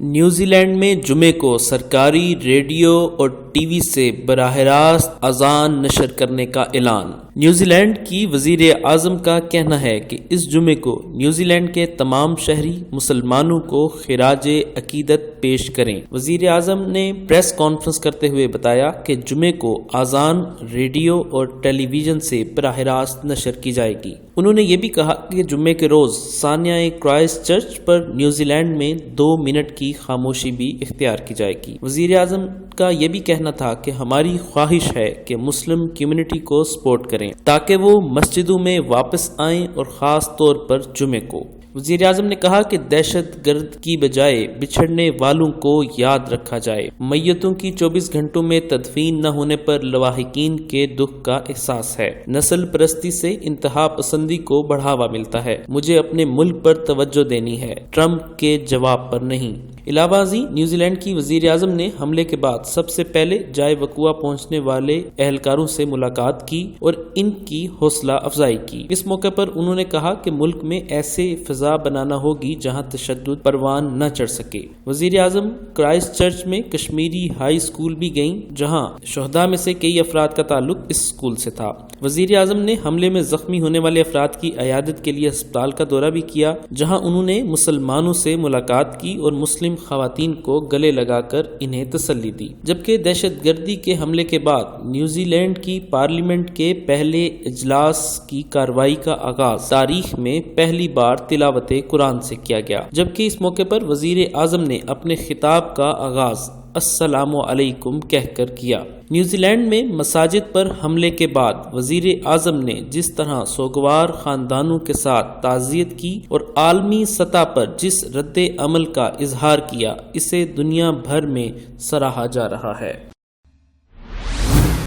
New Zealand میں جمعے کو سرکاری ریڈیو اور ٹی وی سے براہ راست اذان نشر کرنے کا اعلان۔ نیوزی لینڈ کی وزیر اعظم کا کہنا ہے کہ اس جمعے کو نیوزی لینڈ کے تمام شہری مسلمانوں کو خراج عقیدت پیش کریں۔ وزیر اعظم نے پریس کانفرنس کرتے ہوئے بتایا کہ جمعے کو اذان ریڈیو اور ٹیلی ویژن سے براہ راست نشر کی جائے گی۔ انہوں نے یہ بھی کہا کہ جمعے کے روز ثانیہ کرائسٹ چرچ پر نیوزی لینڈ میں 2 منٹ کی خاموشی بھی اختیار کی جائے گی۔ وزیر اعظم کا یہ بھی کہنا تھا کہ ہماری خواہش ہے کہ مسلم کمیونٹی کو سپورٹ کریں تاکہ وہ مسجدوں میں واپس آئیں اور خاص طور پر جمعے کو۔ وزیر اعظم نے کہا کہ دہشت گرد کی بجائے بچھڑنے والوں کو یاد رکھا جائے۔ میتوں کی 24 گھنٹوں میں تدفین نہ ہونے پر لواحقین کے دکھ کا احساس ہے۔ نسل پرستی سے انتہا پسندی کو بڑھاوا ملتا ہے۔ مجھے اپنے ملک پر توجہ دینی ہے، ٹرمپ کے جواب پر نہیں۔ علاوہ ازیں نیوزی لینڈ کی وزیر اعظم نے حملے کے بعد سب سے پہلے جائے وقوع پہنچنے والے اہلکاروں سے ملاقات کی اور ان کی حوصلہ افزائی کی۔ اس موقع پر انہوں نے کہا کہ ملک میں ایسے فضا بنانا ہوگی جہاں تشدد پروان نہ چڑھ سکے۔ وزیر اعظم کرائسٹ چرچ میں کشمیری ہائی اسکول بھی گئیں جہاں شہداء میں سے کئی افراد کا تعلق اس اسکول سے تھا۔ وزیر اعظم نے حملے میں زخمی ہونے والے افراد کی عیادت کے لیے ہسپتال کا دورہ بھی کیا جہاں انہوں نے مسلمانوں سے ملاقات کی اور مسلم خواتین کو گلے لگا کر انہیں تسلی دی۔ جبکہ دہشت گردی کے حملے کے بعد نیوزی لینڈ کی پارلیمنٹ کے پہلے اجلاس کی کارروائی کا آغاز تاریخ میں پہلی بار تلاوت قرآن سے کیا گیا، جبکہ اس موقع پر وزیر اعظم نے اپنے خطاب کا آغاز السلام علیکم کہہ کر کیا۔ نیوزی لینڈ میں مساجد پر حملے کے بعد وزیر اعظم نے جس طرح سوگوار خاندانوں کے ساتھ تعزیت کی اور عالمی سطح پر جس رد عمل کا اظہار کیا، اسے دنیا بھر میں سراہا جا رہا ہے۔